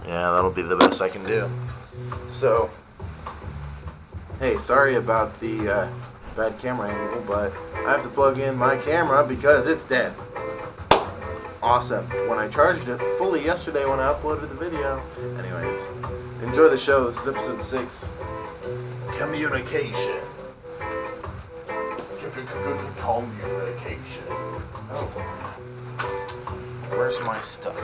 Yeah, that'll be the best I can do. So, hey, sorry about the bad camera angle, but I have to plug in my camera because it's dead. Awesome. When I charged it fully yesterday when I uploaded the video. Anyways, enjoy the show. This is episode 6. Communication. Communication. Oh. Where's my stuff?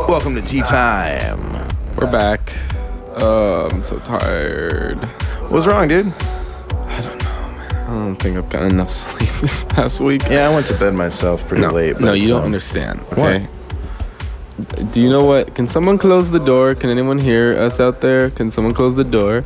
Welcome to Tea Time. We're back. I'm so tired. What's wrong, dude? I don't know, man. I don't think I've gotten enough sleep this past week. Yeah, I went to bed myself pretty late. No, you don't understand, okay? What? Do you know what? Can someone close the door? Can anyone hear us out there? Can someone close the door?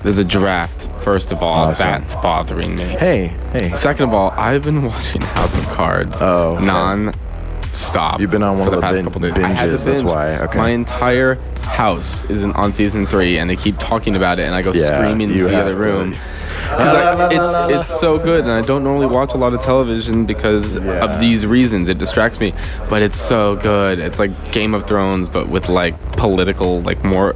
There's a draft, first of all. Awesome. That's bothering me. Hey. Second of all, I've been watching House of Cards non-stop. You've been on one for of the past the couple days. binges, that's why. Okay. My entire house is on season 3, and they keep talking about it, and I go screaming into the other room. Because it's so good, and I don't normally watch a lot of television because of these reasons. It distracts me, but it's so good. It's like Game of Thrones, but with like political, like more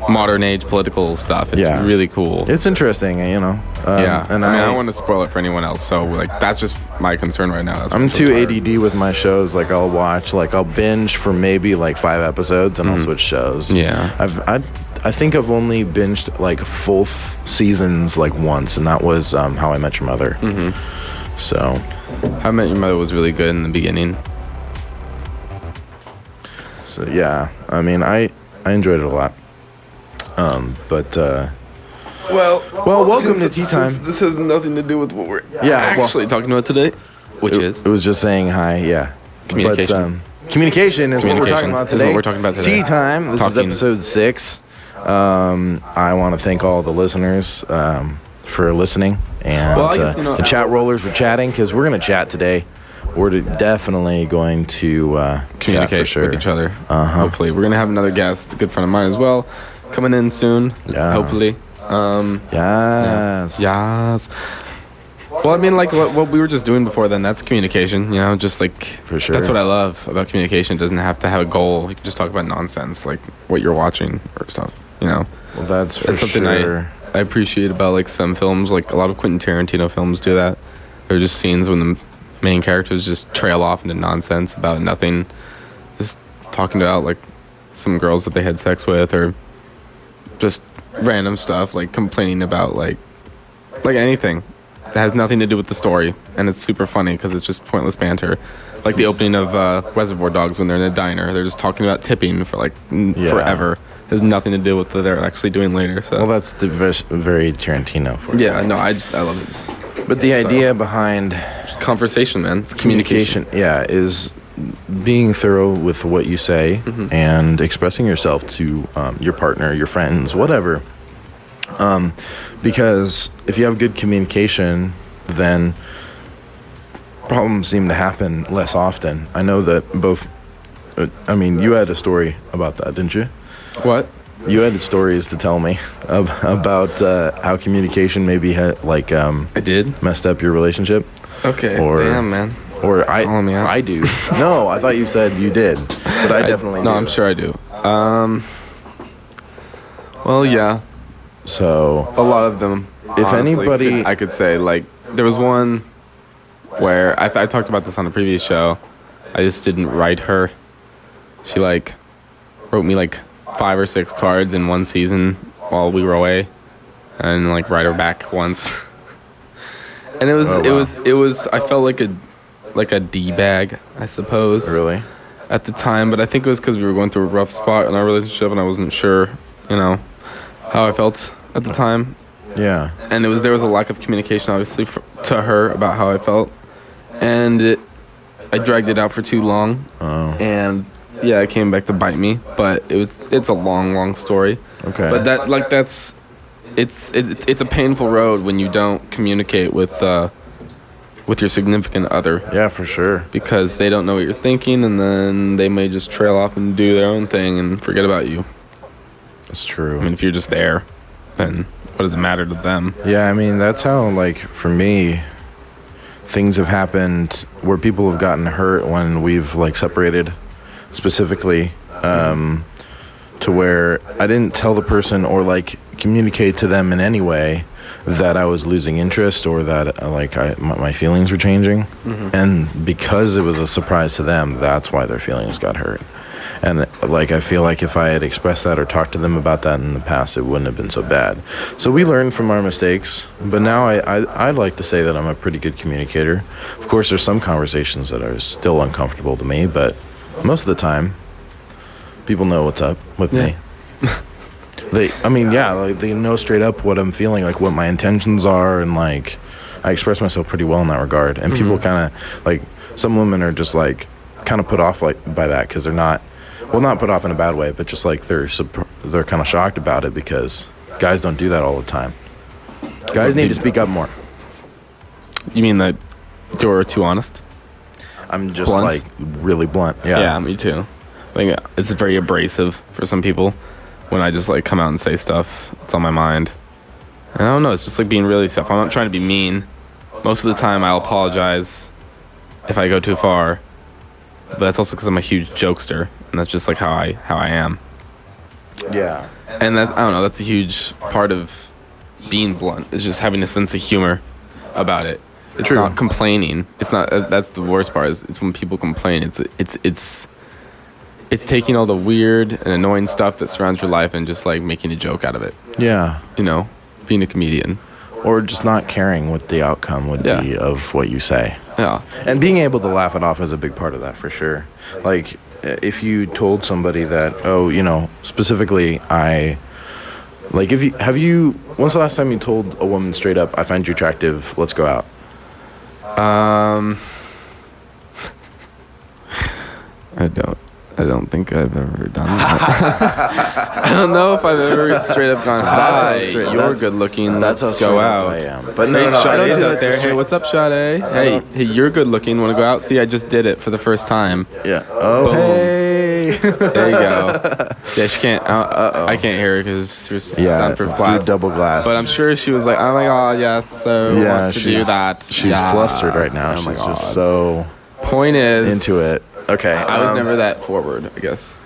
modern age political stuff. It's really cool. It's interesting, you know. And I don't want to spoil it for anyone else, so like that's just my concern right now. I'm too ADD with my shows. Like I'll binge for maybe like 5 episodes and I'll switch shows. Yeah. I think I've only binged like full seasons like once, and that was How I Met Your Mother. Mm-hmm. So How I Met Your Mother was really good in the beginning. So yeah, I mean I enjoyed it a lot. Well, welcome to Tea Time. This has nothing to do with what we're talking about today, it was just saying hi. Yeah, communication. Communication is what we're talking about today. Tea Time. This is episode 6. I want to thank all the listeners for listening, and the chat rollers for chatting, because we're going to chat today. We're definitely going to communicate with each other. Hopefully, we're going to have another guest, a good friend of mine as well, coming in soon. Yeah. Hopefully. Yes. Yes. Well, I mean, like what we were just doing before then, that's communication, you know, just like, for sure. That's what I love about communication. It doesn't have to have a goal. You can just talk about nonsense, like what you're watching or stuff, you know. Well, that's something I appreciate about like some films, like a lot of Quentin Tarantino films do that. They're just scenes when the main characters just trail off into nonsense about nothing, just talking about like some girls that they had sex with, or just random stuff, like complaining about like anything that has nothing to do with the story. And it's super funny because it's just pointless banter. Like the opening of Reservoir Dogs when they're in a diner. They're just talking about tipping for like forever. Has nothing to do with what they're actually doing later. So. Well, that's the very Tarantino for you. Yeah, no, I love it. But the idea behind just conversation, man. It's communication, is being thorough with what you say and expressing yourself to your partner, your friends, whatever. Because if you have good communication, then problems seem to happen less often. I know that both. You had a story about that, didn't you? What? You had stories to tell me about how communication maybe had I did messed up your relationship. Okay. Or, damn, man. Or I do. No, I thought you said you did, but I definitely. No, do. I'm sure I do. Well, yeah. So a lot of them. If anybody, I could say like there was one where I talked about this on a previous show. I just didn't write her. She like wrote me like 5 or 6 cards in one season while we were away, and like write her back once. And it was I felt like a D bag, I suppose. Really? At the time, but I think it was because we were going through a rough spot in our relationship, and I wasn't sure, how I felt at the time. Yeah. And there was a lack of communication, obviously, to her about how I felt, and I dragged it out for too long. Oh. And yeah, it came back to bite me, but it's a long story. Okay. But it's a painful road when you don't communicate with your significant other. Yeah, for sure. Because they don't know what you're thinking, and then they may just trail off and do their own thing and forget about you. That's true. I mean, if you're just there, then what does it matter to them? Yeah, I mean, that's how, like, for me, things have happened where people have gotten hurt when we've, like, separated specifically, to where I didn't tell the person or, like, communicate to them in any way that I was losing interest or that my feelings were changing. And because it was a surprise to them, that's why their feelings got hurt. And like I feel like if I had expressed that or talked to them about that in the past, it wouldn't have been so bad. So we learned from our mistakes, but now I'd like to say that I'm a pretty good communicator. Of course, there's some conversations that are still uncomfortable to me, but most of the time people know what's up with me. They know straight up what I'm feeling, like what my intentions are, and like I express myself pretty well in that regard. And people kind of like, some women are just like kind of put off like by that because they're not put off in a bad way, but just like they're kind of shocked about it because guys don't do that all the time. Guys need to speak up more. You mean that you're too honest? I'm just blunt? like really blunt. Yeah, me too. I think it's very abrasive for some people when I just like come out and say stuff that's on my mind. And I don't know, it's just like being really stuff. I'm not trying to be mean. Most of the time I'll apologize if I go too far. But that's also because I'm a huge jokester, and that's just like how I am. Yeah. And I don't know, that's a huge part of being blunt, is just having a sense of humor about it. It's True. not complaining. It's not. That's the worst part. It's when people complain. It's taking all the weird and annoying stuff that surrounds your life and just like making a joke out of it. Yeah. Being a comedian. Or just not caring what the outcome would be of what you say. Yeah. And being able to laugh it off is a big part of that, for sure. Like, if you told somebody that, specifically, when's the last time you told a woman straight up, I find you attractive, let's go out? I don't think I've ever done that. I don't know if I've ever straight up gone, hi, you're good looking, let's go out. I am. But Hey, I don't Sade's do out that there. to Hey, what's up, Sade? Hey, you're good looking, want to go out? See, I just did it for the first time. Yeah. Oh, Boom. hey. There you go. Yeah, she can't, I can't hear her because there's soundproof glass. Double glass. But I'm sure she was like, oh my god, yes, so want to do that. She's flustered right now. Oh my She's god. just so Point is, into it. Okay. I was never that forward, I guess.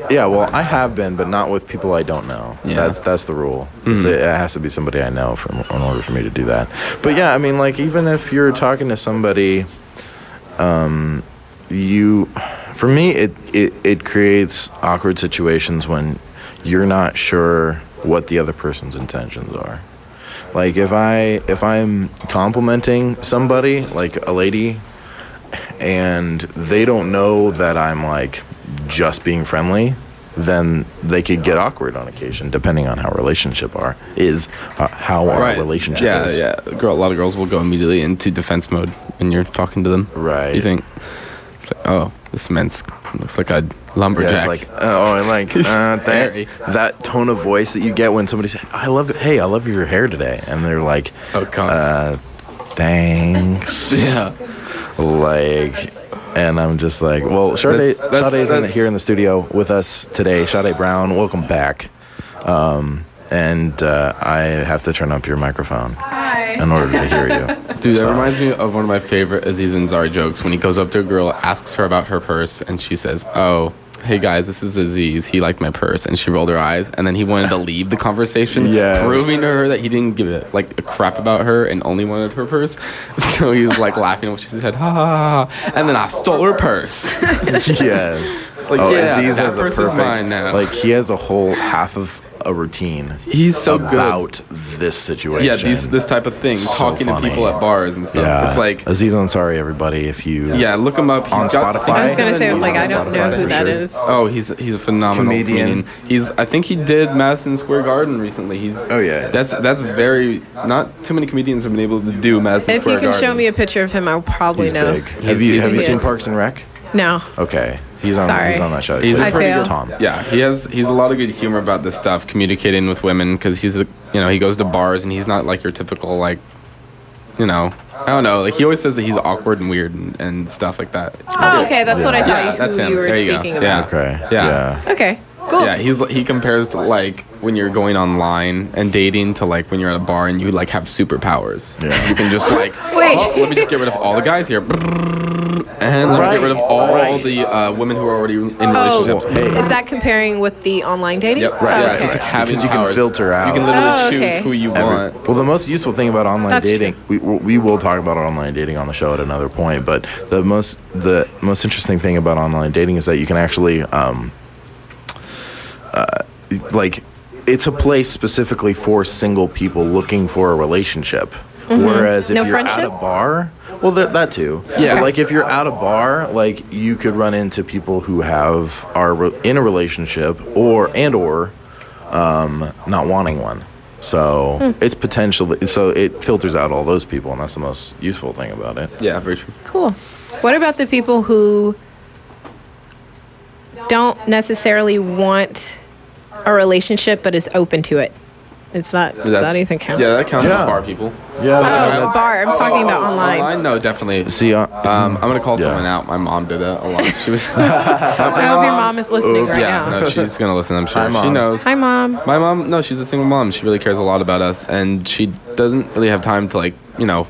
Yeah, well, I have been, but not with people I don't know. Yeah. That's the rule. It has to be somebody I know in order for me to do that. But yeah, I mean, like, even if you're talking to somebody, for For me, it creates awkward situations when you're not sure what the other person's intentions are. Like if I'm complimenting somebody, like a lady, and they don't know that I'm like just being friendly, then they could get awkward on occasion, depending on how our relationship our relationship is. Yeah. A lot of girls will go immediately into defense mode when you're talking to them. Right. You think it's like, oh, this man's looks like a lumberjack. Yeah, it's like, that tone of voice that you get when somebody says, I love your hair today. And they're like, oh, God. Thanks. Yeah. Like, and I'm just like, well, Sade's here in the studio with us today. Sade Brown, welcome back. And I have to turn up your microphone in order to hear you. Dude, that reminds me of one of my favorite Aziz Ansari jokes when he goes up to a girl, asks her about her purse, and she says, oh, hey guys, this is Aziz. He liked my purse. And she rolled her eyes, and then he wanted to leave the conversation, proving to her that he didn't give a crap about her and only wanted her purse. So he was like laughing when she said, ha ha ha, and then I stole her purse. Yes. It's like, Aziz that has purse is mine now. Like, he has a whole half of a routine. He's so about good. this situation. Yeah, this type of thing, So talking funny. to people at bars and stuff. Yeah. It's like Aziz Ansari, everybody. If you look him up. on Spotify. I was gonna say, I was like, I He's on don't know Spotify who for that sure. is. Oh, he's a phenomenal comedian. I think he did Madison Square Garden recently. That's very not too many comedians have been able to do Madison If Square you can Garden. show me a picture of him, I'll probably He's know. big. Have you He seen is. Parks and Rec? No. Okay. He's on that show. He's I pretty fail. good. Tom. Yeah, he's a lot of good humor about this stuff, communicating with women, because he goes to bars and he's not like your typical like, I don't know, like he always says that he's awkward and weird and stuff like that. Oh, okay. That's what I Yeah, thought that's who him. you were There you go. speaking Yeah. about. Okay. Yeah. Okay. Cool. Yeah, he compares to like when you're going online and dating to like when you're at a bar and you like have superpowers. Yeah. You can just like, Wait. oh, let me just get rid of all the guys here, and let me get rid of all the women who are already in relationships. Hey. Is that comparing with the online dating? Yep. Right. Oh, Yeah, okay. just like having Because you can powers. filter out. You can literally Oh, choose okay. who you want. Well, the most useful thing about online That's dating, we will talk about online dating on the show at another point, but the most interesting thing about online dating is that you can actually like, it's a place specifically for single people looking for a relationship. Whereas if No you're at friendship? a bar, well, that too. Yeah. But like if you're at a bar, like you could run into people who are in a relationship or not wanting one. So it's potentially, so it filters out all those people, and that's the most useful thing about it. Yeah, very true. Cool. What about the people who don't necessarily want a relationship but is open to it? Does that even count? Yeah, that counts Yeah. as bar people. Yeah. Oh, bar. I'm talking about online. Online, no, definitely. See, I'm gonna call Yeah. someone out. My mom did that a lot. She was. I hope your mom is listening right Yeah, now. no, she's gonna listen. I'm sure Hi, Mom. she knows. Hi, Mom. My mom, no, she's a single mom. She really cares a lot about us, and she doesn't really have time to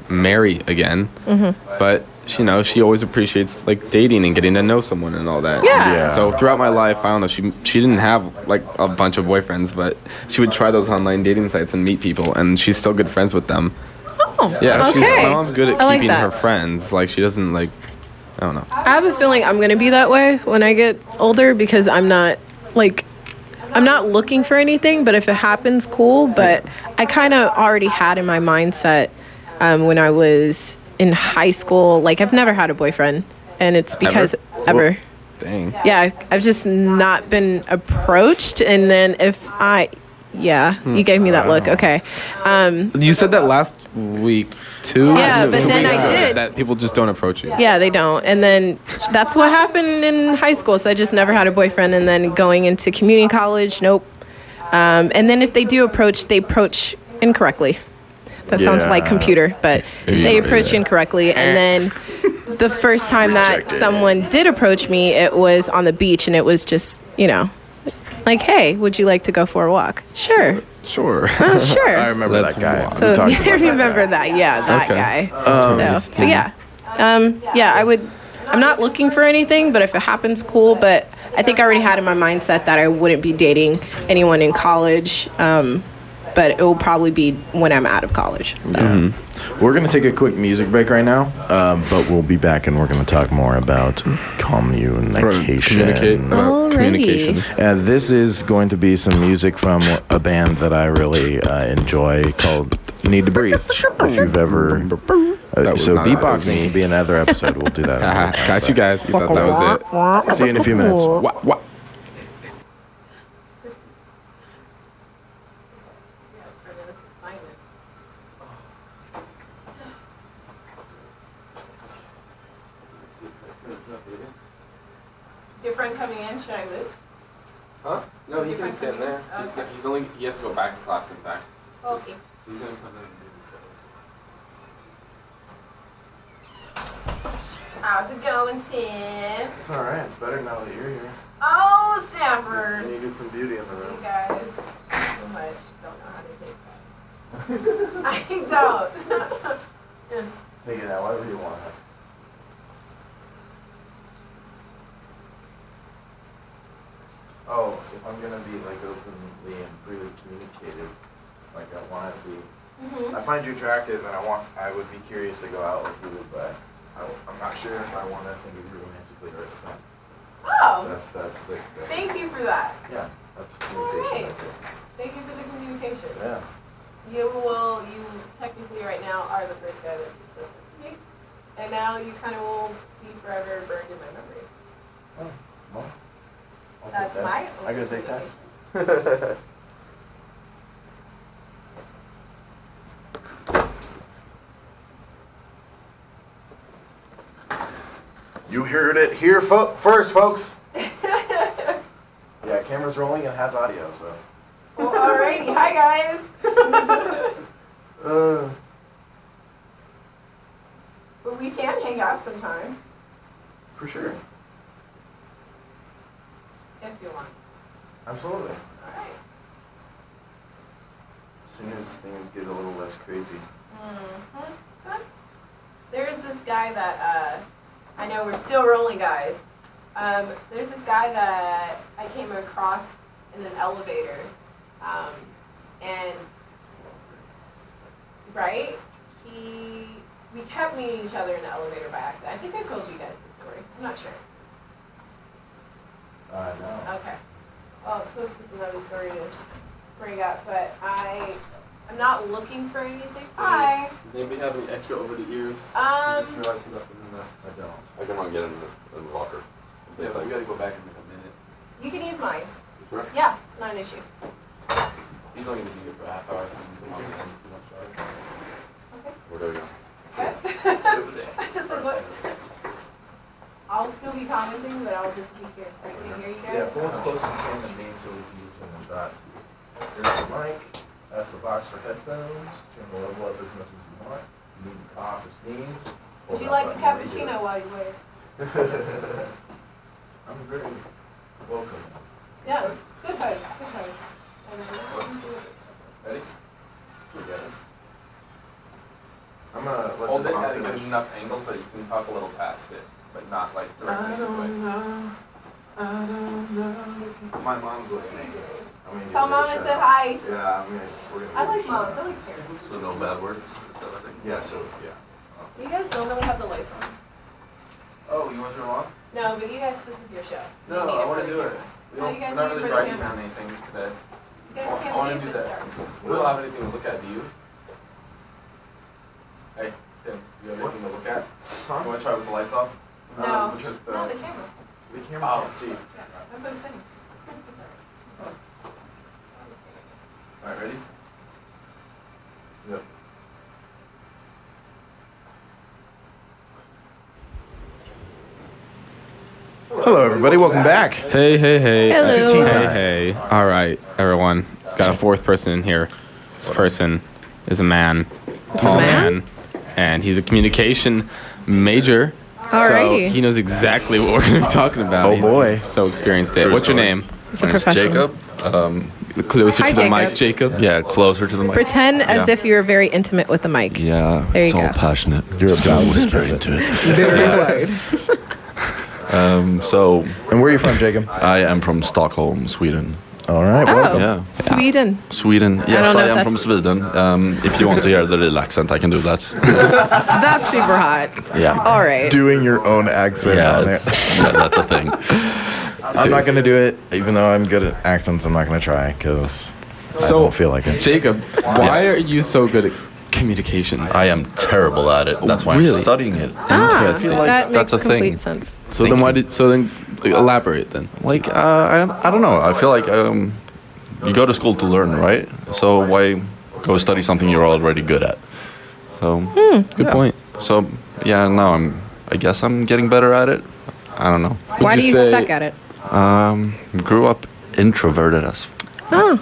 marry again. But she always appreciates like dating and getting to know someone and all that. Yeah. Yeah. So throughout my life, I don't know. She didn't have like a bunch of boyfriends, but she would try those online dating sites and meet people, and she's still good friends with them. Oh, Yeah, okay. my mom's good at I like keeping that. her friends. Like she doesn't like, I don't know. I have a feeling I'm gonna be that way when I get older because I'm not looking for anything, but if it happens, cool. But I kind of already had in my mindset when I was in high school, like I've never had a boyfriend, and it's because ever. Dang. Yeah, I've just not been approached, and then you gave me that look. Okay. You said that last week too. Yeah, but 2 then weeks I ago, did. That people just don't approach you. Yeah, they don't. And then that's what happened in high school. So I just never had a boyfriend. And then going into community college, nope. And then if they do approach, they approach incorrectly. That sounds like Yeah. computer, but they approach yeah. incorrectly. And then the first time that Rejected. someone did approach me, it was on the beach, and it was just, like, hey, would you like to go for a walk? Sure. Sure. Oh, sure. I remember Let's that guy. walk. We So talked you about that remember guy. that? Yeah, that Okay. guy. But yeah, I would. I'm not looking for anything, but if it happens, cool. But I think I already had in my mindset that I wouldn't be dating anyone in college. but it will probably be when I'm out of college. We're going to take a quick music break right now, but we'll be back and we're going to talk more about communication. Communication. This is going to be some music from a band that I really enjoy called Need to Breathe. If you've ever... so not- that was beatboxing me. can be another episode. We'll do that. Got you guys. You thought that was it. See you in a few minutes. What? Is your friend coming in? Should I loop? Huh? No, Is he your can friend stand coming there. in? He has to go back to class and back. Okay. He's gonna come in. How's it going, Tim? It's all right. It's better now that you're here. Oh, snappers! You needed some beauty in the You room. guys so much don't know how to take that. I don't. Take it out however you want. Oh, if I'm gonna be like openly and freely communicative, like I want to be. I find you attractive, and I would be curious to go out with you, but I'm not sure if I want to think of you romantically or as a friend. Oh, That's the thank you for that. yeah, that's communication. Alright. Thank you for the communication. Yeah. You technically right now are the first guy that just said this to me. And now you kind of will be forever burned in my memory. Oh, well, I'll take That's that. my I gotta take that. communication. You heard it here first, folks. Yeah, camera's rolling and has audio, so. Well, alrighty. Hi, guys. But we can hang out sometime For sure. if you want. Absolutely. Alright. As soon as things get a little less crazy. There's this guy that I know we're still rolling, guys. There's this guy that I came across in an elevator, and right, we kept meeting each other in the elevator by accident. I think I told you guys this story. I'm not sure. No. Okay. Well, this was another story to bring up, but I'm not looking for anything. Hi. Does anybody have any extra over the ears? Um, Just realized he left them in the. I don't. I can run get him in the locker. Yeah, but we gotta go back in like a minute. You can use mine. Sure. Yeah, it's not an issue. He's only gonna be here for a half hour, so we can get him too much hour. Okay. Where do we go? What? Sit over there. So what? I'll still be commenting, but I'll just be here so I can hear you guys. Yeah, pull us close to Tim and me so we can get to the shot. Here's the mic. That's the box for headphones. Turn the level up as much as you want. You need to cough or sneeze. Would you like a cappuccino while you wait? I'm very welcome. Yes, good host, good host. Ready? Get us. I'm gonna let Hold this it song at a good finish. enough angle so you can talk a little past it, but not like directly this way. know. I don't know. My mom's listening. I'm gonna Tell give her a mom I shout said out. hi. Yeah, we're gonna I give her like a shout moms, I out. like parents. So no bad words? Yeah, so, yeah. Do you guys normally have the lights on? Oh, you want to turn them off? No, but you guys, this is your show. You No, need I for want to the do it. camera. We No, don't, you guys we're not need really for the writing camera. on anything today. You guys can't I wanna see if do it's that. dark. We don't have anything to look at, do you? Hey, Tim, you have anything to look at? Huh? You want to try with the lights off? No, Just, no, the camera. The camera can't see. Yeah, that's what I'm saying. Alright, ready? Yep. Hello, everybody. Welcome back. Hey. Hello. Tea time. Hey. All right, everyone. Got a fourth person in here. This person is a man. Tall man? And he's a communication major. Alrighty. So he knows exactly what we're going to be talking about. Oh, boy. He's so experienced at it. What's your name? It's a professional. Jacob. Closer Hi, to the Jacob. mic, Jacob. Yeah, closer to the mic. Pretend as if you're very intimate with the mic. Yeah, There you it's all go. passionate. You're about to whisper kiss it. into it. Very wide. So And where are you from, Jacob? I am from Stockholm, Sweden. All right. Well, Oh, Yeah. Sweden. Sweden. don't Yes, know I if am that's- from Sweden. If you want to hear the real accent, I can do that. That's super hot. Yeah. All right. doing your own accent Yeah, on it. that's a thing. I'm not gonna do it, even though I'm good at accents. I'm not gonna try because I So- don't feel like it. Jacob, why are you so good at communication? I am terrible at it. That's why Really? I'm studying it. Interesting. like that that's makes a thing. complete sense. So then why did elaborate then? Like I don't know. I feel like you go to school to learn, right? So why go study something you're already good at? So Good point. So yeah, now I guess I'm getting better at it. I don't know. Why do you you say- suck at it? Grew up introverted as. Oh,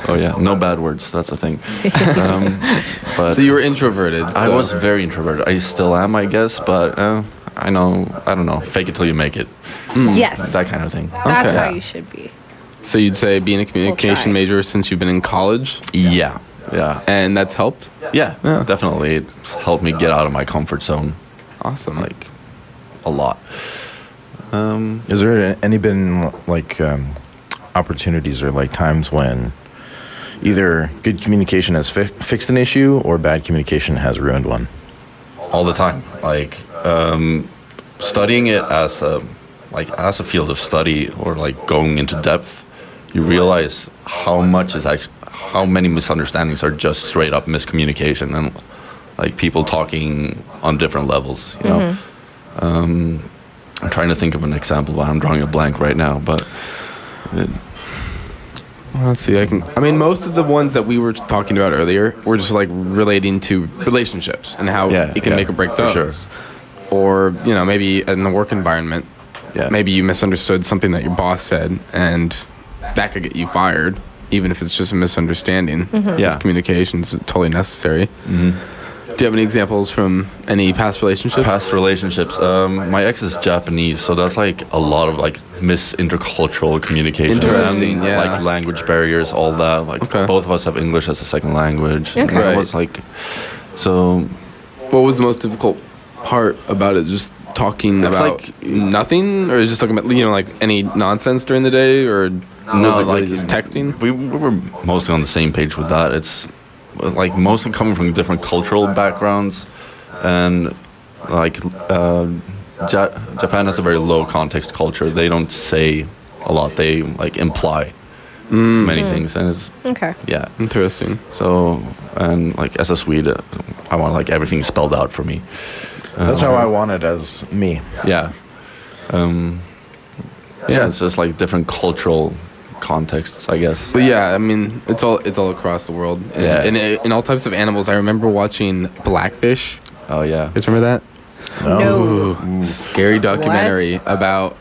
Oh yeah, no bad words. That's a thing. But So you were introverted. I so- was very introverted. I still am, I guess. But I don't know. Fake it till you make it. yes. That kind of thing. That's Okay. how you should be. So you'd say being a try. communication major since you've been in college, Yeah. Yeah. and that's helped. Yeah. Yeah. Definitely. It's helped me get out of my comfort zone Awesome. like a lot. Is there any been like opportunities or like times when either good communication has fixed an issue or bad communication has ruined one? All the time. Like studying it as a field of study or like going into depth, you realize how many misunderstandings are just straight up miscommunication and like people talking on different levels, you know. I'm trying to think of an example, but I'm drawing a blank right now. But Let's see. I mean, most of the ones that we were talking about earlier were just like relating to relationships and how Yeah, it can yeah, make or break for sure. those. Or maybe in the work environment, yeah, maybe you misunderstood something that your boss said, and that could get you fired, even if it's just a misunderstanding. Yeah. It's communication's totally necessary. Do you have any examples from any past relationships? past relationships. My ex is Japanese, so that's like a lot of like intercultural communication. Interesting, and, yeah. Like language barriers, all that. Like Okay. both of us have English as a second language. Okay. And that Right. was like, so What was the most difficult part about it? Just talking It's about like- nothing, or just talking about like any nonsense during the day, or was it really just texting? We were mostly on the same page with that. It's like mostly coming from different cultural backgrounds, and like Japan has a very low context culture. They don't say a lot. They like imply many things, and it's Okay. yeah. Interesting. So and like as a Swede, I want like everything spelled out for me. That's how I want it as me. Yeah. Yeah, it's just like different cultural contexts, I guess. But yeah, I mean, it's all across the world. And, Yeah. and in all types of animals. I remember watching Blackfish. Oh yeah. You guys remember that? No. Scary documentary about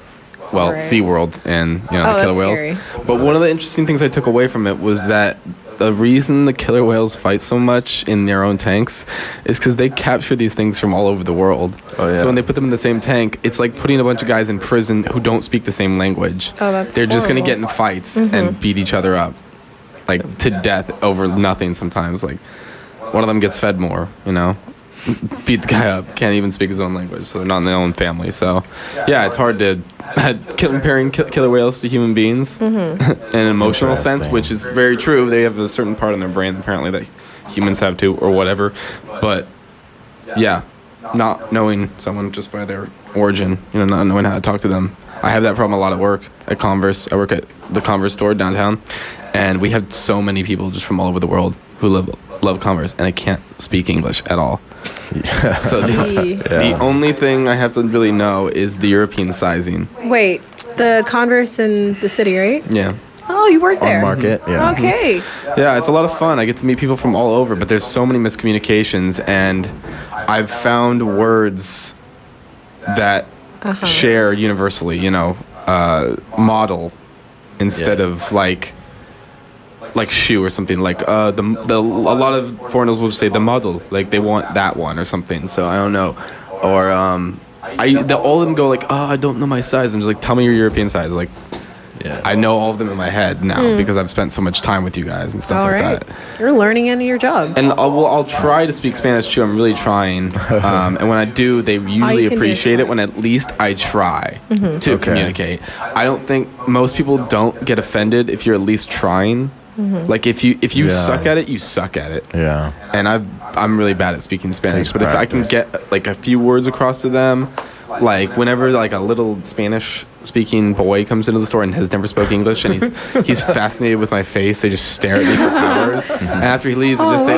Right. SeaWorld and the Oh, killer that's whales. scary. But one of the interesting things I took away from it was that the reason the killer whales fight so much in their own tanks is because they capture these things from all over the world. Oh, yeah. So when they put them in the same tank, it's like putting a bunch of guys in prison who don't speak the same language. Oh, that's They're just gonna horrible. get in fights and beat each other up, like to death over nothing. Sometimes, like one of them gets fed more, beat the guy up, can't even speak his own language, so they're not in their own family. So yeah, it's hard to comparing killer whales to human beings in an emotional sense, Interesting. which is very true. They have a certain part in their brain apparently that humans have too, or whatever. But yeah, not knowing someone just by their origin, not knowing how to talk to them. I have that problem a lot at work at Converse. I work at the Converse store downtown, and we have so many people just from all over the world who love Converse, and I can't speak English at all. So the only thing I have to really know is the European sizing. Wait, the Converse in the city, right? Yeah. Oh, you work there. On market, yeah. Okay. Yeah, it's a lot of fun. I get to meet people from all over, but there's so many miscommunications, and I've found words that share universally, model instead of like shoe or something. Like a lot of foreigners will just say the model, like they want that one or something. So I don't know. Or all of them go like, oh, I don't know my size. I'm just like, tell me your European size. Like, I know all of them in my head now because I've spent so much time with you guys and stuff All like right. that. You're learning into your job. And I'll try to speak Spanish too. I'm really trying. And when I do, they usually you can do appreciate is it when at least I try to communicate. I don't think most people don't get offended if you're at least trying. Like if you suck at it, you suck at it. Yeah. And I'm really bad at speaking Spanish. Takes But if I can practice. get like a few words across to them, like whenever like a little Spanish speaking boy comes into the store and has never spoken English and he's fascinated with my face, they just stare at me for hours. And after he leaves, I just say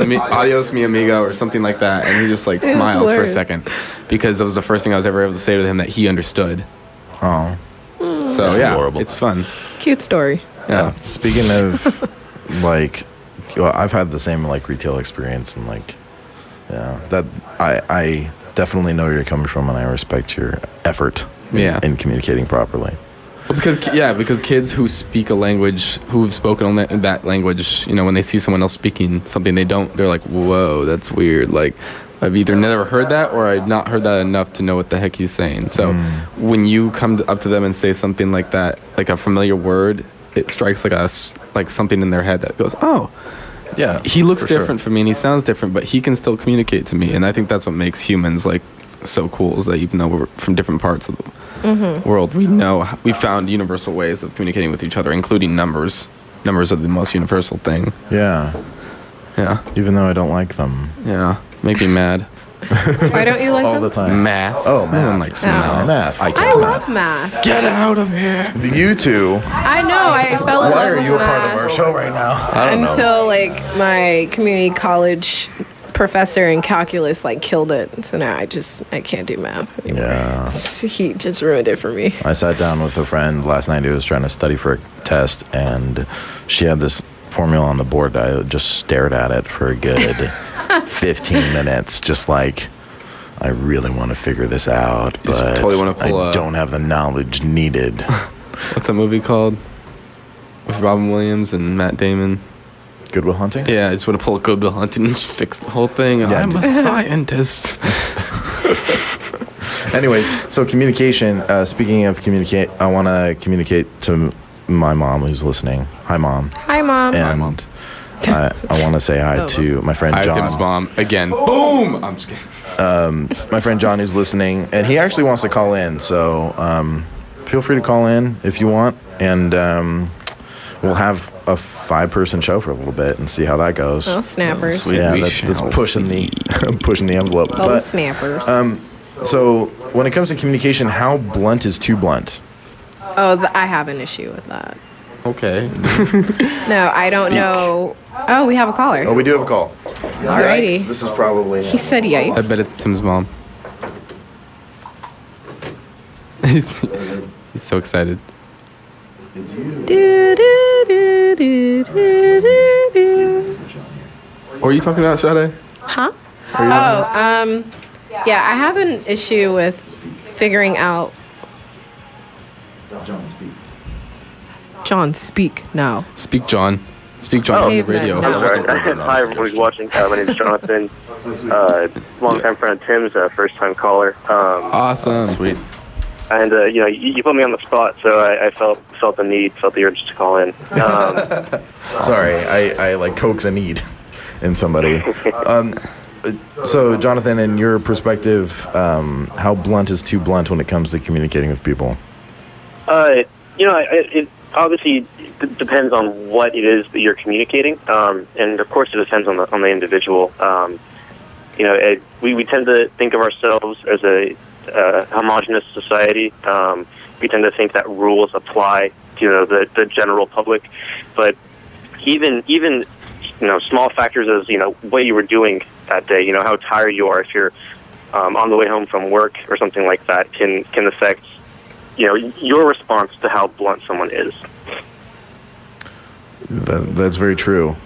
adios mi amigo or something like that, and he just like smiles for a hilarious. second because that was the first thing I was ever able to say to him that he understood. Oh. So yeah, adorable. it's fun. Cute story. Yeah. Speaking of, like, well, I've had the same like retail experience, and like, yeah, that I definitely know where you're coming from, and I respect your effort in communicating properly. Well, because kids who speak a language, who've spoken that language, you know, when they see someone else speaking something they don't, they're like, whoa, that's weird. Like, I've either never heard that or I've not heard that enough to know what the heck he's saying. So when you come up to them and say something like that, like a familiar word, it strikes like something in their head that goes, oh, Yeah. he looks for sure. different from me and he sounds different, but he can still communicate to me. And I think that's what makes humans like so cool, is that even though we're from different parts of the world, we found universal ways of communicating with each other, including numbers. Numbers are the most universal thing. Yeah. Yeah. Even though I don't like them Yeah. Make me mad. Why don't you like all them? the time. Math. Oh, No one math. likes Oh. math. Math. I love math. Get out of here. You two. I know. I fell in Why love are with you a part math of our show right now? I don't know. until like my community college professor in calculus like killed it. So now I can't do math anymore. Yeah. He just ruined it for me. I sat down with a friend last night who was trying to study for a test, and she had this formula on the board. I just stared at it for a good 15 minutes, just like, I really want to figure this out, You just but totally wanna pull I a- don't have the knowledge needed. What's that movie called? With Robin Williams and Matt Damon. Good Will Hunting? Yeah, I just want to pull a Good Will Hunting and just fix the whole thing. Yeah, I'm a scientist. Anyways, so communication. Speaking of communicate, I want to communicate to my mom who's listening. Hi, Mom. Hi, Mom. And I want to say hi to my friend Hi, John. Tim's mom. Again. Boom! I'm just kidding. My friend John who's listening, and he actually wants to call in. So feel free to call in if you want, and we'll have a 5-person show for a little bit and see how that goes. Oh, snappers. Sweet. Yeah, We that's shall pushing the pushing the envelope. All the But snappers. so when it comes to communication, how blunt is too blunt? I have an issue with that. Okay. No, I don't know. Oh, we have a caller. Oh, we do have a call. Alrighty. This is probably. He said I yikes. bet it's Tim's mom. he's so excited. Do, do, do, do, do, do, do. What are you talking about, Sade? Huh? Oh, yeah, I have an issue with figuring out. John, speak now. Speak, John. Speak, John, on the Caveman, radio. no. Hi, everybody watching. My name's Jonathan. Long-time friend of Tim's, first-time caller. Awesome. Sweet. And you put me on the spot, so I felt the urge to call in. Sorry, I like coax a need in somebody. So, Jonathan, in your perspective, how blunt is too blunt when it comes to communicating with people? It obviously depends on what it is that you're communicating, and of course it depends on the individual. We tend to think of ourselves as a homogenous society. We tend to think that rules apply to the general public, but even small factors as what you were doing that day, how tired you are if you're on the way home from work or something like that can affect your response to how blunt someone is. That's very true.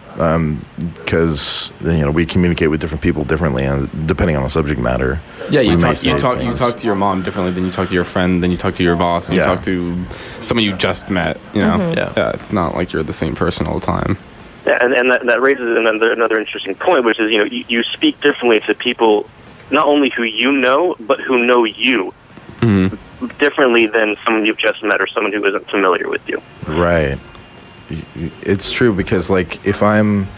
Because we communicate with different people differently, and depending on the subject matter. Yeah, you we may talk say things. to your mom differently than you talk to your friend, then you talk to your boss, and Yeah. you talk to someone you just met. Yeah, it's not like you're the same person all the time. Yeah, and that raises another interesting point, which is you speak differently to people, not only who you know, but who know you differently than someone you've just met or someone who isn't familiar with you. Right. It's true because, like, if I'm,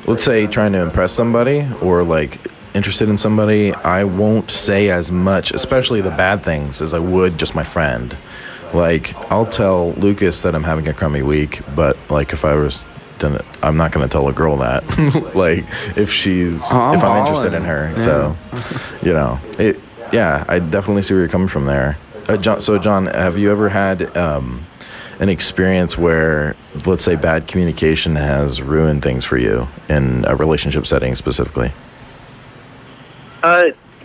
let's say, trying to impress somebody or, like, interested in somebody, I won't say as much, especially the bad things, as I would just my friend. Like, I'll tell Lucas that I'm having a crummy week, but, like, if I was, then I'm not going to tell a girl that. Like, if if I'm interested in her. Yeah. So, you know, yeah, I definitely see where you're coming from there. John, have you ever had an experience where, let's say, bad communication has ruined things for you in a relationship setting specifically?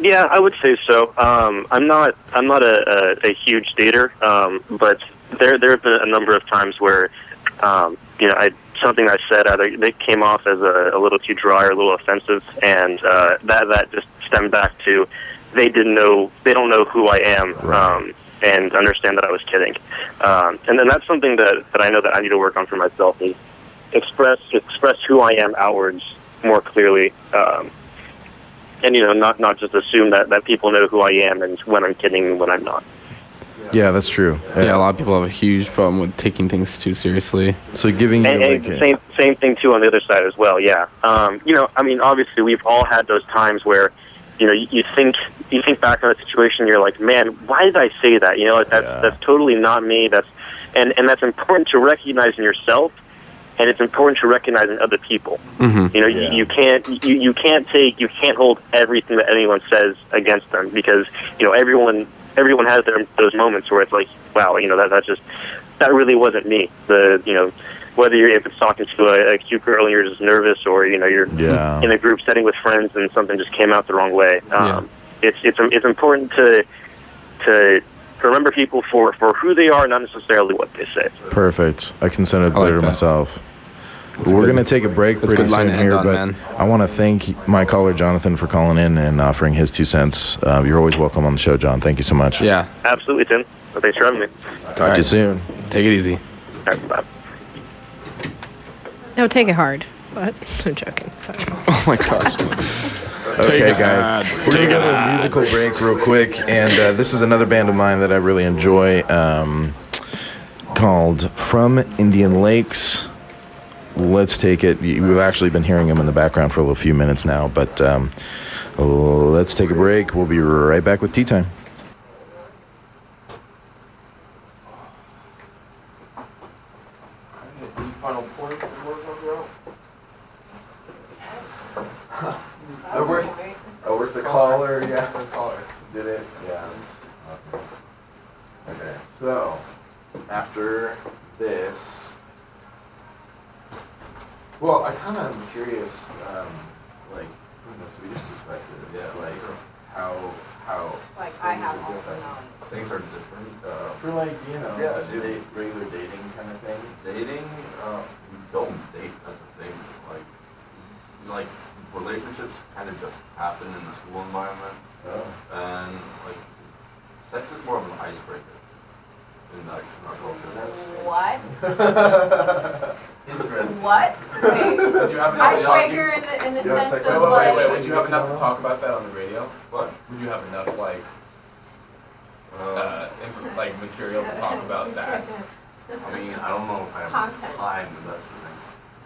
Yeah, I would say so. I'm not a huge dater, but there have been a number of times where, something I said either they came off as a little too dry or a little offensive, and that just stemmed back to they don't know who I am, and understand that I was kidding. And then that's something that I know that I need to work on for myself is express who I am outwards more clearly. And not just assume that people know who I am and when I'm kidding and when I'm not. Yeah, that's true. Yeah, a lot of people have a huge problem with taking things too seriously. So giving you and same thing too on the other side as well. Yeah. Obviously we've all had those times where, you think back on a situation, you're like, man, why did I say that? That's totally not me. And that's important to recognize in yourself. And it's important to recognize in other people. Mm-hmm. You can't hold everything that anyone says against them because everyone has those moments where it's like, wow, that really wasn't me. Whether if it's talking to a cute girl and you're just nervous, or you're in a group setting with friends and something just came out the wrong way. It's important to remember people for who they are, not necessarily what they say. Perfect. I can send it later myself. We're going to take a break pretty soon here, but I want to thank my caller, Jonathan, for calling in and offering his 2 cents. You're always welcome on the show, John. Thank you so much. Yeah. Absolutely, Tim. Well, thanks for having me. Talk to you soon. Take it easy. All right, bye. No, take it hard. What? I'm joking. Sorry. Oh, my gosh. Okay, guys. We're going to go to a musical break real quick, and this is another band of mine that I really enjoy called From Indian Lakes. Let's take it. We've actually been hearing them in the background for a few minutes now, but let's take a break. We'll be right back with Tea Time. Final points and what we're talking about? Oh, where's the caller? Yeah, where's the caller? Did it? Yeah, that's awesome. Okay, so after this, well, I kind of am curious, like from the Swedish perspective, like how like I have all different. Things are different. For like regular dating kind of things. Dating, we don't date as a thing. Like relationships kind of just happen in the school environment. Oh. And like sex is more of an icebreaker in our culture. What? Interesting. What? Wait. Would you have Icebreaker in the sense of like. Wait. Would you have enough to talk about that on the radio? What? Would you have enough material to talk about that? I mean, I don't know if I have Content. time, but that's the thing.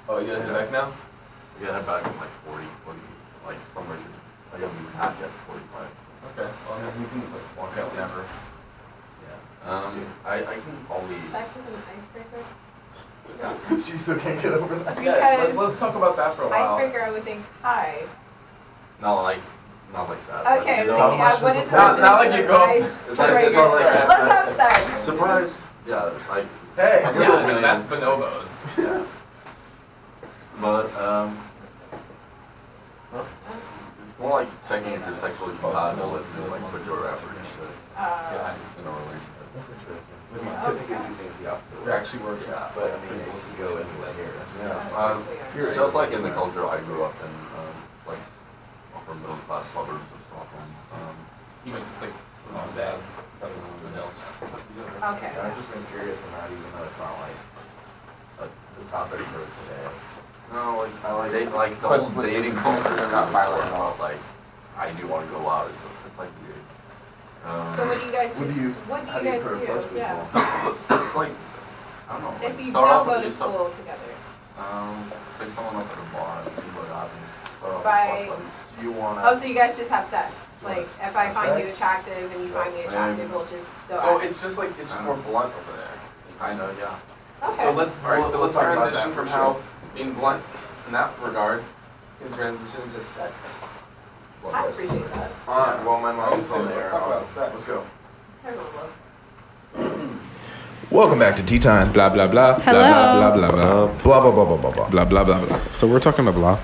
Oh, you gotta head back now? We gotta head back in like 40, like somewhere. I gotta be half yet 45. Okay. Well, then we can walk out whenever. Yeah. I can probably. Sex is an icebreaker? She still can't get over that. Because Let's talk about that for a while. icebreaker, I would think, hi. Not like that. Okay, but, what is Not like you go. It's not like that. Let's have sex. Surprise! Yeah, like. Hey. Yeah, that's bonobos. Yeah. But more like checking if you're sexually compatible and like put your effort into it in a relationship. That's interesting. We typically do things the opposite. It actually works. Yeah, but I mean, it can go anywhere here. Yeah. Just like in the culture I grew up in, like upper middle class suburbs of Stockholm. Even if it's like mom, dad, brothers and else. Okay. I've just been curious about it, even though it's not like the topic for today. No, like the whole dating culture got violent, and I was like, I do want to go out. It's like weird. So what do you guys do? What do you guys do? Yeah. It's like, I don't know. If you start off don't go with to just stuff. school together. Pick someone up at a bar and see what happens. Start off with By- spark buddies. Do you want Oh, so you guys just have sex? Like, if I find you attractive and you find me attractive, we'll just go So at it. it's just like it's more blunt over there. Kind of, yeah. Okay. So let's We'll talk about transition that from for how sure. being blunt in that regard and transition to sex. I appreciate that. Well, my mom's on Let's there. talk about Also. sex. Let's go. Everyone loves Welcome back to Tea Time. Blah blah blah. Hello. Blah blah blah blah blah. Blah blah blah blah blah blah. Blah blah blah blah. So we're talking about blah.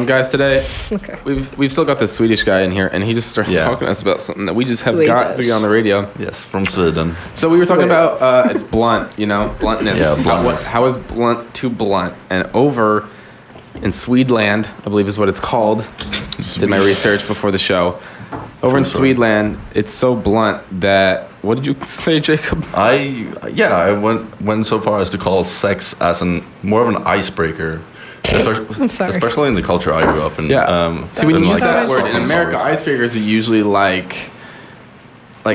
Guys, today Okay. we've still got this Swedish guy in here, and he just started Yeah. talking to us about something that we just have got to Swedish. get on the radio. Yes, from Sweden. So we were talking Sweet. about it's blunt, you know, bluntness. Yeah, How, bluntness. how is blunt too blunt? And over in Swedeland, I believe is what it's called. Did my research before the show. Over in Swedeland, it's so blunt that what did you say, Jacob? I went so far as to call sex as more of an icebreaker. I'm sorry. Especially in the culture I grew up in. Yeah. See, when you and, use like, that word in customs America, always. icebreakers are usually like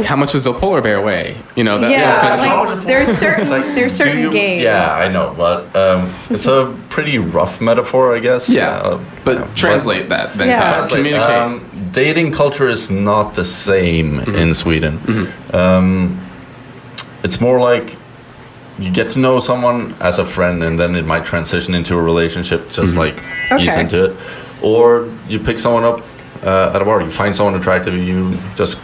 how much does a polar bear weigh? You know, that Yeah, that's like there's certain games. Yeah, I know, but it's a pretty rough metaphor, I guess. yeah. But translate that then Yeah. to us. Communicate. Dating culture is not the same in Sweden. It's more like you get to know someone as a friend, and then it might transition into a relationship, just like ease Okay. into it. Or you pick someone up at a bar, you find someone attractive, you just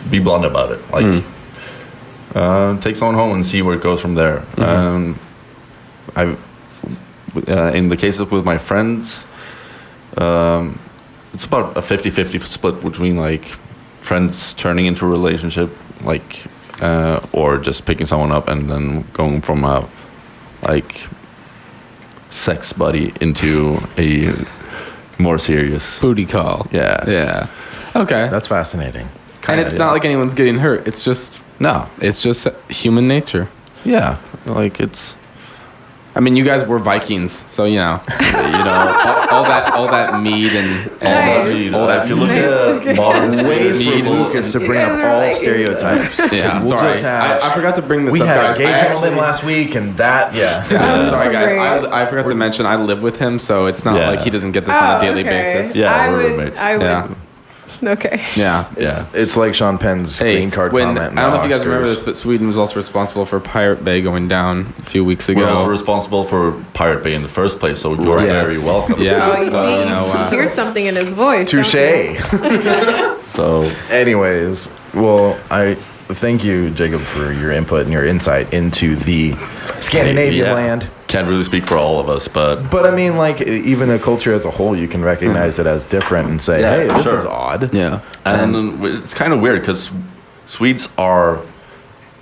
be blunt about it. Like, take someone home and see where it goes from there. In the cases with my friends, it's about a 50-50 split between like friends turning into a relationship, like, or just picking someone up and then going from a like sex buddy into a more serious. Booty call. Yeah. Yeah. Okay. That's fascinating. And it's not like anyone's getting hurt. It's just human nature. Yeah, like it's. I mean, you guys were Vikings, so you know, all that mead and Nice. all that. If you look at modern Way Need- for Lucas to bring You up guys are all like- stereotypes. Yeah, We'll sorry. just have- I forgot to bring this we up, had guys. a gay I gentleman actually- last week, and that, Yeah, That's sorry guys. great. I forgot to mention I live with him, so it's not Yeah. like he doesn't get this on a daily basis. Yeah, I we're would. roommates. I would. Yeah. Okay. Yeah. Yeah. it's like Sean Penn's Hey, green card when, comment. I in don't know the if you guys remember Oscars. this, but Sweden was also responsible for Pirate Bay going down a few weeks ago. We're also responsible for Pirate Bay in the first place, so you're Yes. very welcome. Yeah. Oh, you but, see, you know, you hear something in his voice. don't Touche. you? So Anyways, well, I thank you, Jacob, for your input and your insight into the Scandinavian yeah, land. can't really speak for all of us, but But I mean, like, even a culture as a whole, you can recognize it as different and say, Yeah, hey, this sure. is odd. Yeah. and it's kind of weird because Swedes are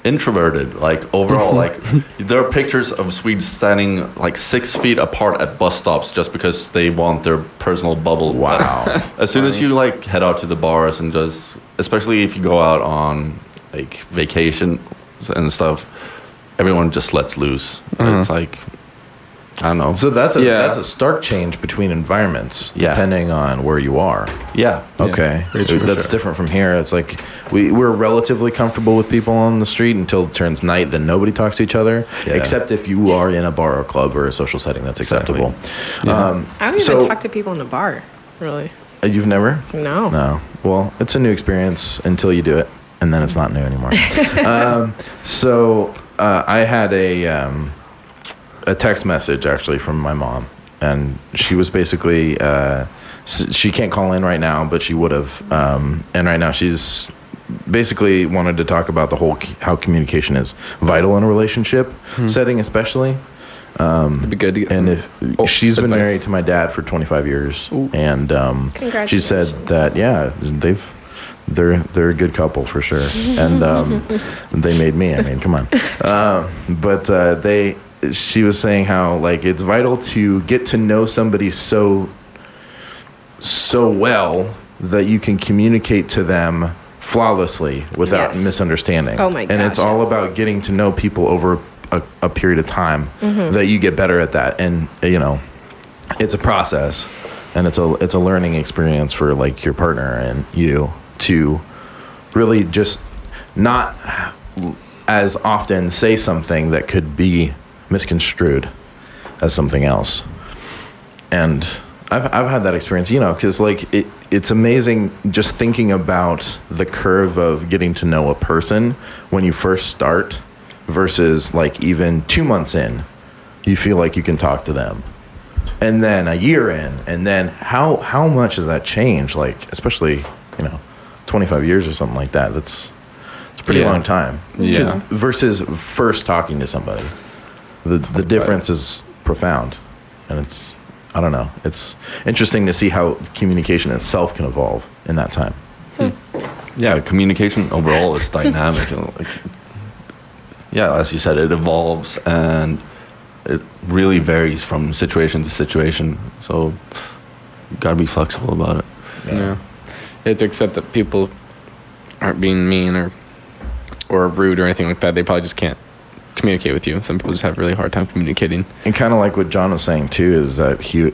introverted. Like overall, like there are pictures of Swedes standing like 6 feet apart at bus stops just because they want their personal bubble. Wow. As soon as you like head out to the bars and just, especially if you go out on like vacation and stuff, everyone just lets loose. It's like, I don't know. So that's Yeah. that's a stark change between environments, Yeah. depending on where you are. yeah. Okay, very true. that's different from here. It's like we're relatively comfortable with people on the street until it turns night. Then nobody talks to each other, Yeah. except if you are in a bar or club or a social setting. That's Exactly. acceptable. I don't So- even talk to people in a bar. Really? You've never? No. No. Well, it's a new experience until you do it, and then it's not new anymore. I had a text message actually from my mom, and she was basically she can't call in right now, but she would have. And right now she's basically wanted to talk about the whole how communication is vital in a relationship setting, especially. It'd be good to get And some if she's been advice. married to my dad for 25 years, and she said Congratulations. that they're a good couple for sure, and they made me. I mean, come on. She was saying how like it's vital to get to know somebody so well that you can communicate to them flawlessly without Yes. misunderstanding. Oh my And it's gosh, all yes. about getting to know people over a period of time that you get better at that. And you know, it's a process, and it's a learning experience for like your partner and you to really just not as often say something that could be misconstrued as something else. And I've had that experience, you know, because like it's amazing just thinking about the curve of getting to know a person when you first start versus like even 2 months in, you feel like you can talk to them. And then a year in, and then how much has that changed? Like, especially, 25 years or something like that. It's a pretty long time. Yeah. Versus first talking to somebody. The difference is profound. And it's, I don't know. It's interesting to see how communication itself can evolve in that time. Yeah, communication overall is dynamic. As you said, it evolves and it really varies from situation to situation. So you gotta be flexible about it. Yeah. You have to accept that people aren't being mean or rude or anything like that. They probably just can't communicate with you. Some people just have a really hard time communicating. And kind of like what John was saying too is that he's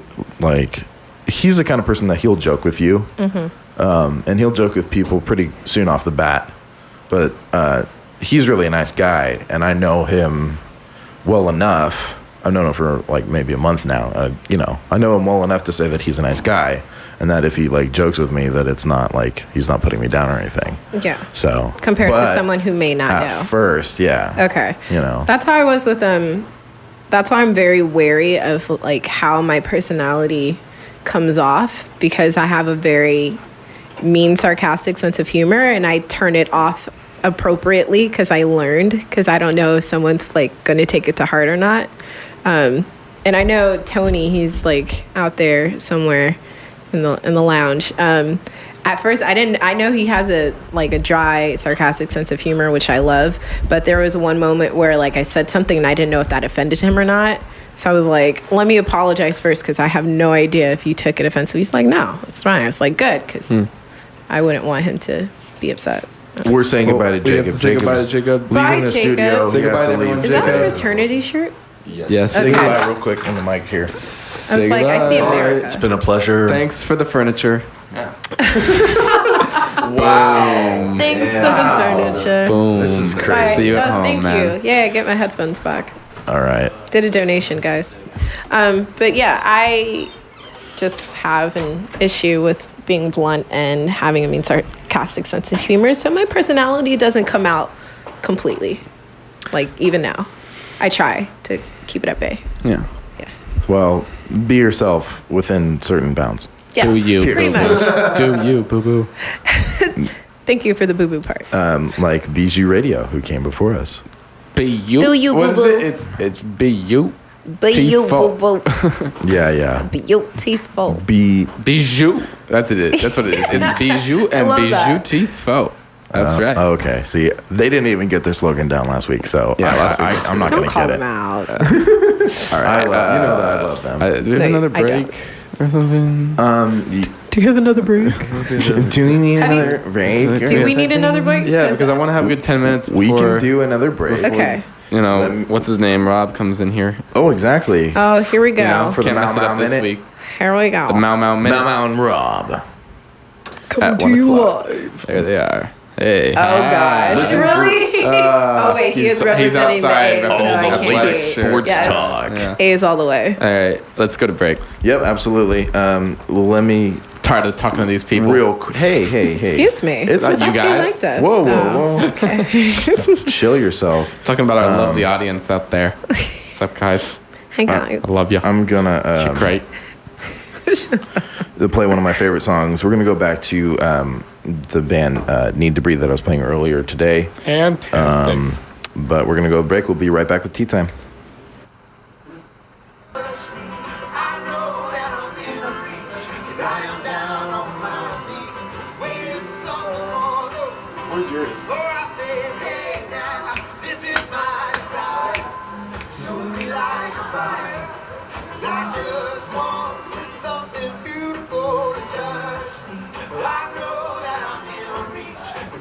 the kind of person that he'll joke with you, and he'll joke with people pretty soon off the bat. But he's really a nice guy, and I know him well enough. I've known him for like maybe a month now. I know him well enough to say that he's a nice guy, and that if he like jokes with me, that it's not like he's not putting me down or anything. Yeah. So compared to someone who may not know. At first, yeah. Okay. That's how I was with him. That's why I'm very wary of like how my personality comes off, because I have a very mean, sarcastic sense of humor, and I turn it off appropriately because I don't know if someone's like going to take it to heart or not. And I know Tony, he's like out there somewhere in the lounge. At first I know he has a dry, sarcastic sense of humor, which I love, but there was one moment where like I said something and I didn't know if that offended him or not. So I was like, let me apologize first because I have no idea if you took it offensive. He's like, no, it's fine. I was like, good, because I wouldn't want him to be upset. We're saying goodbye to Jacob. Say goodbye to Jacob. Bye, Leaving the Jacob. studio. Say goodbye to He has everyone. leave. Is that a fraternity shirt? Yes. Say Okay. goodbye real quick on the mic here. I was like, I see America. It's been a pleasure. Thanks for the furniture. Wow. Thanks for the furniture. Boom. This is Bye. crazy. See you at home, thank man. you. Yeah, get my headphones back. All right. Did a donation, guys. But yeah, I just have an issue with being blunt and having a mean, sarcastic sense of humor. So my personality doesn't come out completely. Like, even now. I try to keep it at bay. Yeah. Well, be yourself within certain bounds. Yes, Do you, pretty boo-boo. much. Do you, boo boo. Thank you for the boo-boo part. Like Bijou Radio, who came before us. Be you. Do you, What is boo-boo? it? It's be you. Beautiful. Yeah. Beautiful. Bijou. That's it. That's what it is. It's bijou and love bijou that. tifo. That's right. Okay. See, they didn't even get their slogan down last week, so Yeah, last week. I'm not Don't going to call get them it. out. All right. I love them. Do we have No, another I don't. break or something? Do you have another break? Do we need Have you- another break? Do we need another break? Yeah, because I want to have a good 10 minutes We before, can do another break. Okay. what's his name? Rob comes in here. Oh, exactly. Oh, here we go. You know, For the can't mess it Mau up Mau this minute. week. Here we go. The Mau Mau minute. Mau and Rob. Coming at to 1 you o'clock. live. There they are. Hey. Oh gosh, Listen for- really? oh wait, he is representing the outside A. So representing I the can't latest wait. sports Yes. talk. Yeah. A's all the way. All right, let's go to break. Yep, absolutely. Let me Tired of talking to these people. Hey. Excuse me. It's I you thought you guys. liked us. Whoa. Oh, okay. Chill yourself. Talking about our lovely audience out there. What's up, guys? Hang on. I love you. I'm gonna You're great. to play one of my favorite songs. We're gonna go back to the band Need to Breathe that I was playing earlier today. Fantastic. But we're gonna go to break. We'll be right back with Tea Time.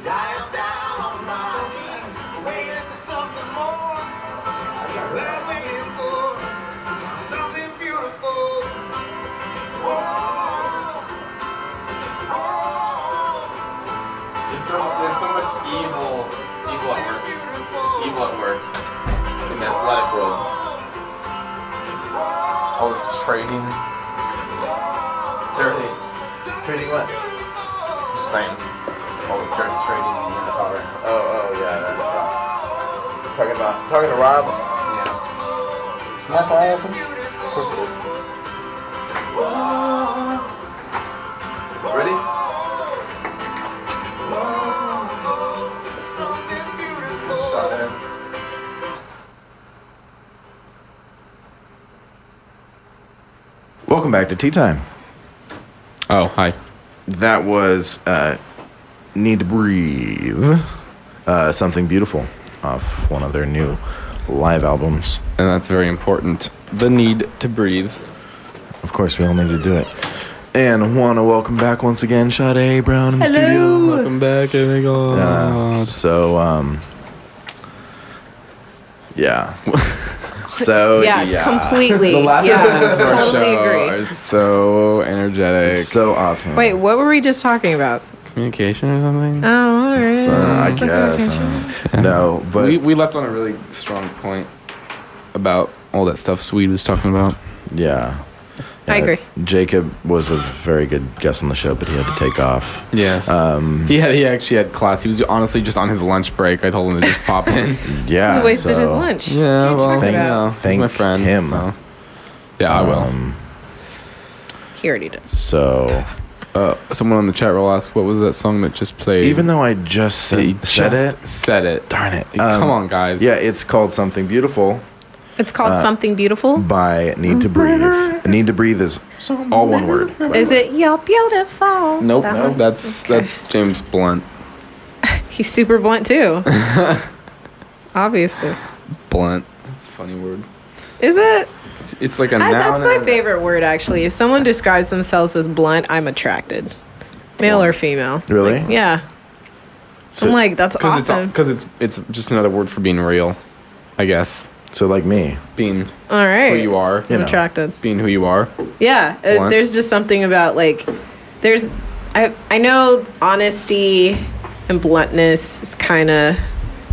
I am down on my knees, waiting for something more. athletic world. All this trading. Dirty. Trading what? Just saying. All this dirty trading in the power. Oh, yeah. Talking to Rob. Yeah. Isn't that fly open? Of course it is. Ready? Welcome back to Tea Time. Oh, hi. That was Need to Breathe. Something Beautiful off one of their new live albums. And that's very important. The need to breathe. Of course, we all need to do it. And want to welcome back once again Sade Brown in the studio. Welcome back, amigo. Yeah. So, Yeah, completely. The last yeah, minutes of our totally show agree. are so energetic. So awesome. Wait, what were we just talking about? Communication or something? Oh, all right. I guess. No, but we left on a really strong point about all that stuff Swede was talking about. yeah. I agree. Jacob was a very good guest on the show, but he had to take off. Yes. He actually had class. He was honestly just on his lunch break. I told him to just pop in. Yeah. He wasted his so lunch. Yeah, What are you well, talking thank- about? thank my friend. him. So. Yeah, I will. He already did. So Someone on the chat roll asked, what was that song that just played? even though I just said it, Said it. darn it. Come on, guys. Yeah, it's called Something Beautiful It's called Something Beautiful. by Need to Breathe. Need to Breathe is all one word. Is it You're Beautiful? Nope. That No, one? that's James Blunt. He's super blunt too. Obviously. Blunt. That's a funny word. Is it? It's like a noun. That's my and- favorite word, actually. If someone describes themselves as blunt, I'm attracted. Male or female. Really? Like, yeah. So- I'm like, that's Because awesome. it's just another word for being real, I guess. So like me. Being All right. who you are. You I'm know. attracted. Being who you are. Yeah. Blunt. There's just something about, like, I know honesty and bluntness is kind of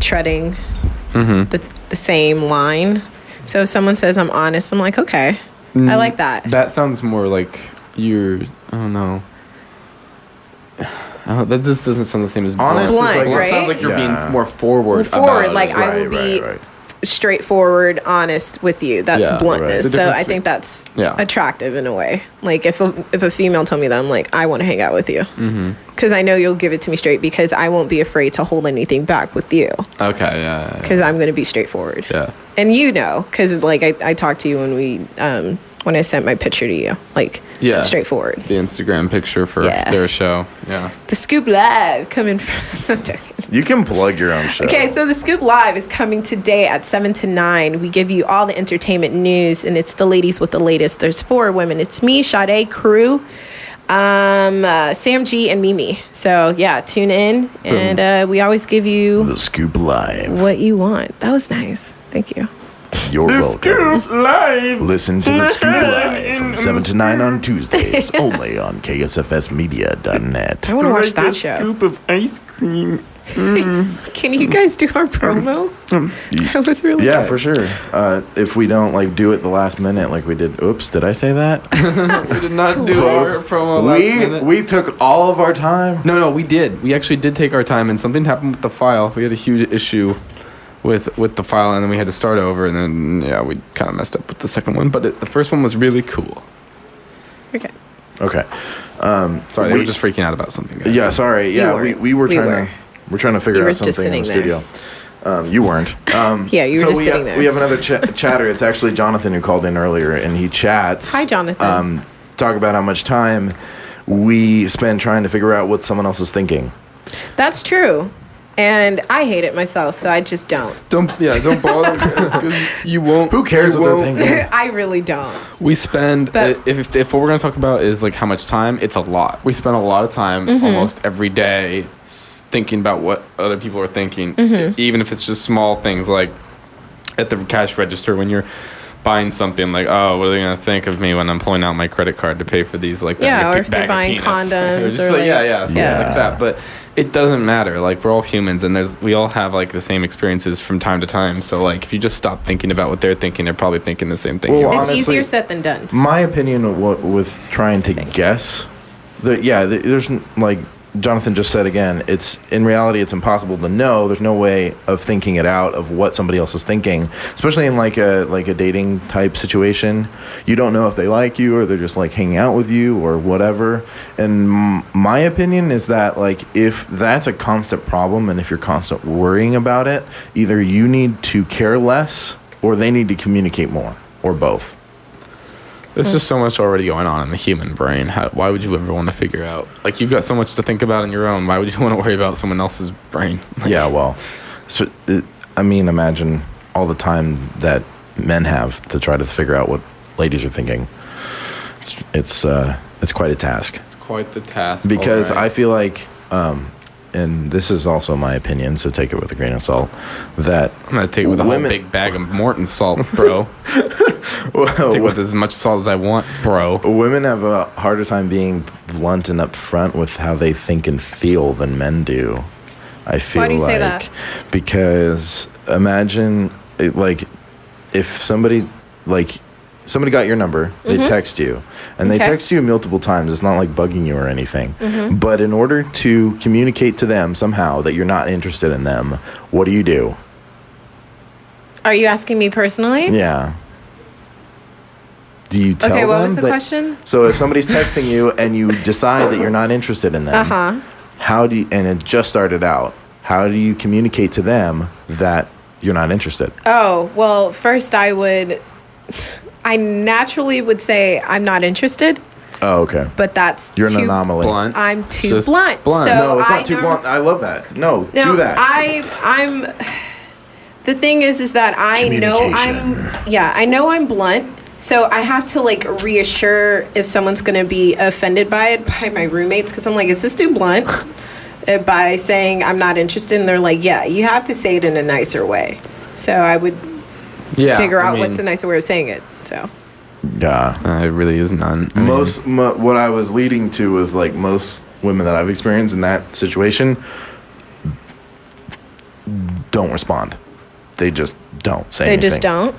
treading the same line. So if someone says I'm honest, I'm like, okay. I like that. That sounds more like you're. I don't know. That just doesn't sound the same as Honest blunt. is Blunt, like, It right? sounds like you're Yeah. being more forward. Forward, about like it. I will be straightforward, honest with you. That's Yeah, bluntness. right. The So I difference think that's Yeah. attractive in a way. Like if a female told me that, I'm like, I want to hang out with you because I know you'll give it to me straight because I won't be afraid to hold anything back with you Okay. Yeah. because I'm going to be straightforward. Yeah. And you know, because like I talked to you when I sent my picture to you, like Yeah. straightforward. The Instagram picture for Yeah. their show. Yeah. The Scoop Live coming from. I'm joking. You can plug your own show. Okay, so the Scoop Live is coming today at 7 to 9. We give you all the entertainment news, and it's the ladies with the latest. There's 4 women. It's me, Sade, Crew, Sam G, and Mimi. So, yeah, tune in, and we always give you The Scoop Live. what you want. That was nice. Thank you. You're welcome. Live. Listen to The Scoop Live from 7 to 9 on Tuesdays, only on ksfsmedia.net. I want to watch that show. Scoop of ice cream. Can you guys do our promo? That was really Yeah, good. for sure. If we don't like do it the last minute like we did. Oops, did I say that? We did not do our Oops. promo last minute. We took all of our time. No, we did. We actually did take our time, and something happened with the file. We had a huge issue with the file, and then we had to start over, and then yeah, we kind of messed up with the second one. But the first one was really cool. Okay. Okay. Sorry, they were just freaking out about something. Guys. Yeah, sorry. Yeah, weren't. we were We trying were. to. We're trying to figure You were out something just in the sitting there. studio. You weren't. Yeah, you were so just we sitting have, there. We have another chatter. It's actually Jonathan who called in earlier, and he chats. Hi, Jonathan. Talk about how much time we spend trying to figure out what someone else is thinking. That's true. And I hate it myself, so I just don't. Don't bother because you won't. Who cares you what they're won't. thinking? I really don't. We spend But- if what we're gonna talk about is like how much time, it's a lot. We spend a lot of time almost every day thinking about what other people are thinking, even if it's just small things like at the cash register when you're buying something like, oh, what are they gonna think of me when I'm pulling out my credit card to pay for these like Yeah, bag or of if they're bag of buying peanuts. condoms Just or like, like- yeah, something Yeah. like that. But it doesn't matter. Like, we're all humans, and we all have like the same experiences from time to time. So like, if you just stop thinking about what they're thinking, they're probably thinking the same thing. Well, you are. It's honestly, easier said than done. My opinion with trying to guess, there's like Jonathan just said again, it's in reality it's impossible to know. There's no way of thinking it out of what somebody else is thinking, especially in like a dating type situation. You don't know if they like you or they're just like hanging out with you or whatever. And my opinion is that like if that's a constant problem and if you're constant worrying about it, either you need to care less or they need to communicate more, or both. There's just so much already going on in the human brain. Why would you ever want to figure out? Like, you've got so much to think about in your own. Why would you want to worry about someone else's brain? Yeah, well, I mean, imagine all the time that men have to try to figure out what ladies are thinking. It's quite a task. It's quite the task. Because alright. I feel like, and this is also my opinion, so take it with a grain of salt, that I'm going to take it with a whole big bag of Morton salt, bro. Take it with as much salt as I want, bro. Women have a harder time being blunt and upfront with how they think and feel than men do. I feel Why do you like say that? Because imagine like if somebody got your number, they text you, and they Okay. text you multiple times. It's not like bugging you or anything. Mm-hmm. But in order to communicate to them somehow that you're not interested in them, what do? Are you asking me personally? Yeah. Do you tell Okay, what them was the that- question? So if somebody's texting you and you decide that you're not interested in them, Uh-huh. how do you, and it just started out, how do you communicate to them that you're not interested? Oh, well, first I naturally would say I'm not interested, Oh, okay. but that's You're an too anomaly. Blunt. I'm too Just blunt. blunt. So No, it's I not too norm- blunt. I love that. No, No, do that. I'm. The thing is that I know I'm blunt. So I have to like reassure if someone's gonna be offended by it by my roommates, because I'm like, is this too blunt? By saying I'm not interested, and they're like, yeah, you have to say it in a nicer way. So I would figure out what's a nicer way of saying it. So Yeah. It really is none. I mean, What I was leading to was like most women that I've experienced in that situation don't respond. They just don't say they anything. just don't.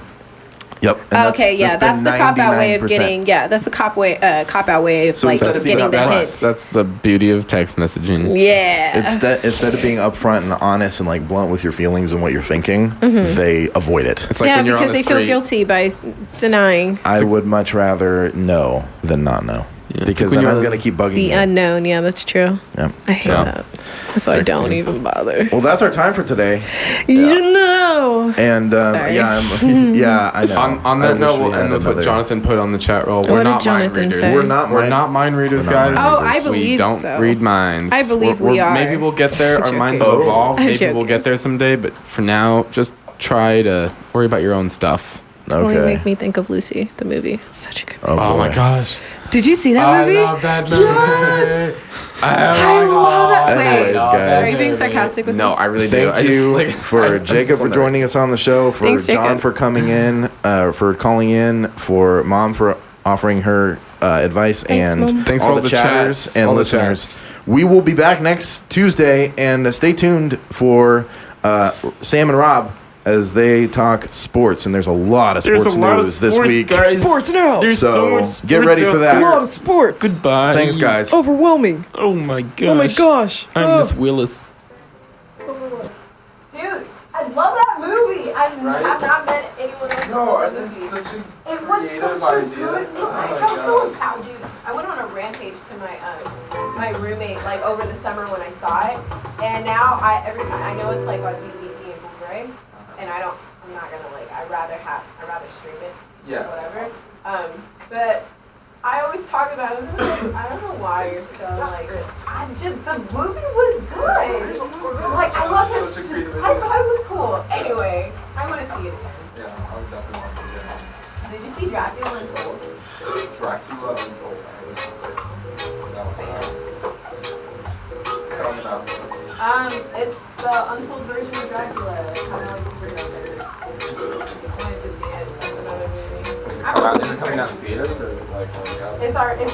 Yep. And Okay, yeah, that's been the cop out way of 99%. getting. Yeah, that's the cop out way of So like instead of being getting the upfront, hints. that's the beauty of text messaging. Yeah. Instead of being upfront and honest and like blunt with your feelings and what you're thinking, they avoid it. It's like yeah, when you're because on the they feel street. guilty by denying I would much rather know than not know. Yeah, it's Because like when then I'm you're- going to keep bugging the you. unknown. Yeah, that's true. Yeah. I hate Yeah. that. That's why I don't Texting. even bother. Well, that's our time for today. You know. And Sorry. yeah, I know. On I that wish note, we we'll had end with what another- Jonathan put on the chat roll. What We're did not mind Jonathan readers. say? We're not mind readers, We're not guys. mind Oh, I we believe don't so. read minds. I believe we are. Maybe we'll get there. Our Joking. minds will evolve. I'm Maybe we'll joking. get there someday. But for now, just try to worry about your own stuff. Only Okay. make me think of Lucy, the movie. It's such a good movie. Oh my boy. gosh. Did you see that movie? I love that movie. Yes! I love that. Wait, Anyways, guys. Are you being sarcastic with No, me? I really do. Thank you I for Jacob for joining us on the show, for Thanks, John Jacob. for coming in, for calling in, for Mom for offering her advice, Thanks, and Mom. Thanks all for all the the chatters chats, and all the listeners. chats. We will be back next Tuesday, and stay tuned for Sam and Rob as they talk sports. And there's a lot of sports news this week. Sports now. There's So get ready for that. of sports. Goodbye. Thanks, guys. Overwhelming. Oh my gosh. Oh my gosh. I'm Miss Willis. Dude, I love that movie. I Right? have not met anyone else who No, loves that it's movie. such a It was creative such a idea. good movie. Oh I my felt so God. empowered, dude. I went on a rampage to my roommate like over the summer when I saw it, and now every time I know it's like on DVD and Blu-ray, and I'm not gonna like I'd rather stream it, Yeah. whatever. But I always talk about it. I don't know why you're so like. The movie was good. Like I love it. Such a creative I idea. thought it was cool. Anyway, I want to see it again. Yeah, I would definitely want to do Did you see Dracula Untold? that. Dracula Untold. That one. Tell me about it. It's the untold version of Dracula. Kind of like superhero thing. I wanted to see it. That's another movie. Is it coming out in theaters or is it like coming out? It's like in